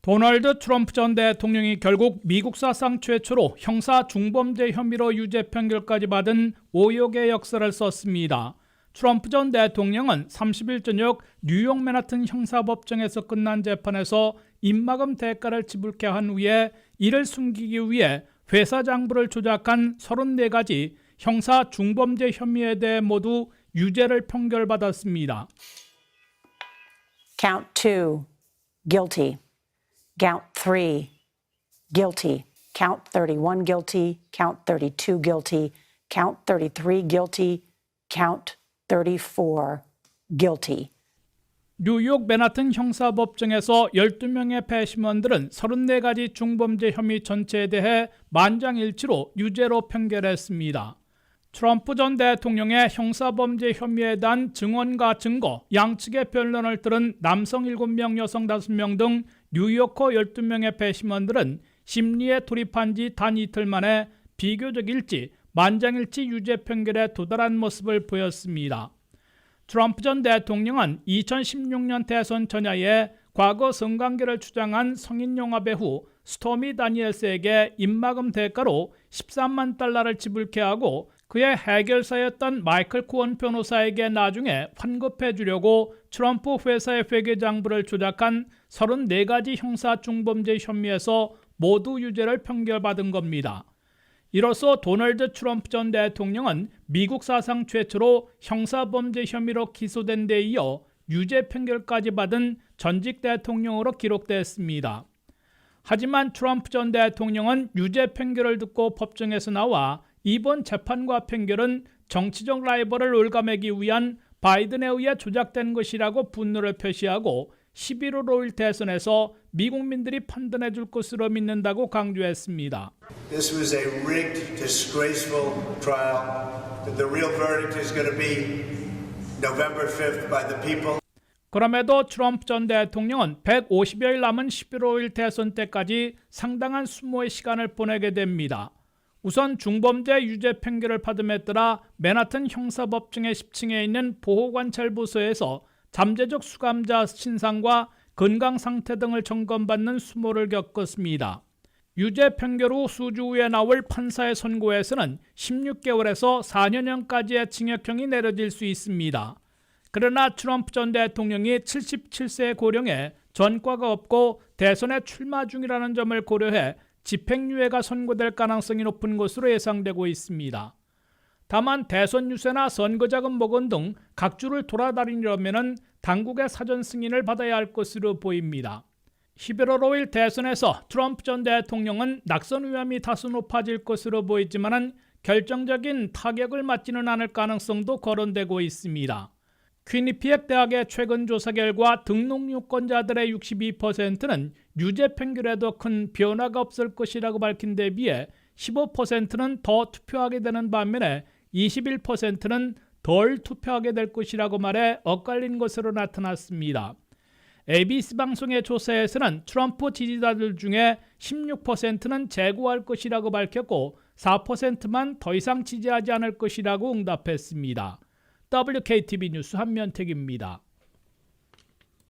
도널드 트럼프 전 대통령이 결국 미국 사상 최초로 형사 중범죄 혐의로 유죄 판결까지 받은 오욕의 역사를 썼습니다. 트럼프 전 대통령은 30일 저녁 뉴욕 맨하튼 형사법정에서 끝난 재판에서 입막음 대가를 지불케 한 후에 이를 숨기기 위해 회사 장부를 조작한 34가지 형사 중범죄 혐의에 대해 모두 유죄를 판결받았습니다. Count 2, guilty. Count 3, guilty. Count 31, guilty. Count 32, guilty. Count 33, guilty. Count 34, guilty. 뉴욕 맨하튼 형사법정에서 12명의 배심원들은 34가지 중범죄 혐의 전체에 대해 만장일치로 유죄로 판결했습니다. 트럼프 전 대통령의 형사범죄 혐의에 대한 증언과 증거, 양측의 변론을 들은 남성 7명, 여성 5명 등 뉴요커 12명의 배심원들은 심리에 돌입한 지 단 이틀 만에 비교적 일찍 만장일치 유죄 판결에 도달한 모습을 보였습니다. 트럼프 전 대통령은 2016년 대선 전야에 과거 성관계를 주장한 성인 영화 배우 스토미 다니엘스에게 입막음 대가로 13만 달러를 지불케 하고 그의 해결사였던 마이클 코언 변호사에게 나중에 환급해 주려고 트럼프 회사의 회계장부를 조작한 34가지 형사 중범죄 혐의에서 모두 유죄를 판결받은 겁니다. 이로써 도널드 트럼프 전 대통령은 미국 사상 최초로 형사범죄 혐의로 기소된 데 이어 유죄 판결까지 받은 전직 대통령으로 기록됐습니다. 하지만 트럼프 전 대통령은 유죄 판결을 듣고 법정에서 나와 이번 재판과 판결은 정치적 라이벌을 올가매기 위한 바이든에 의해 조작된 것이라고 분노를 표시하고 11월 5일 대선에서 미국민들이 판단해 줄 것으로 믿는다고 강조했습니다. This was a rigged, disgraceful trial. The real verdict is going to be November 5th by the people. 그럼에도 트럼프 전 대통령은 150여일 남은 11월 5일 대선 때까지 상당한 수모의 시간을 보내게 됩니다. 우선 중범죄 유죄 판결을 받음에 따라 맨하튼 형사법정의 10층에 있는 보호관찰부서에서 잠재적 수감자 신상과 건강 상태 등을 점검받는 수모를 겪었습니다. 유죄 판결 후 수주 후에 나올 판사의 선고에서는 16개월에서 4년형까지의 징역형이 내려질 수 있습니다. 그러나 트럼프 전 대통령이 77세 고령에 전과가 없고 대선에 출마 중이라는 점을 고려해 집행유예가 선고될 가능성이 높은 것으로 예상되고 있습니다. 다만 대선 유세나 선거자금 모금 등 각주를 돌아다니려면 당국의 사전 승인을 받아야 할 것으로 보입니다. 11월 5일 대선에서 트럼프 전 대통령은 낙선 위험이 다소 높아질 것으로 보이지만 결정적인 타격을 맞지는 않을 가능성도 거론되고 있습니다. 퀴니피액 대학의 최근 조사 결과 등록 유권자들의 62%는 유죄 판결에도 큰 변화가 없을 것이라고 밝힌 데 비해 15%는 더 투표하게 되는 반면에 21%는 덜 투표하게 될 것이라고 말해 엇갈린 것으로 나타났습니다. ABC 방송의 조사에서는 트럼프 지지자들 중에 16%는 재고할 것이라고 밝혔고 4%만 더 이상 지지하지 않을 것이라고 응답했습니다. WKTV 뉴스 한면택입니다.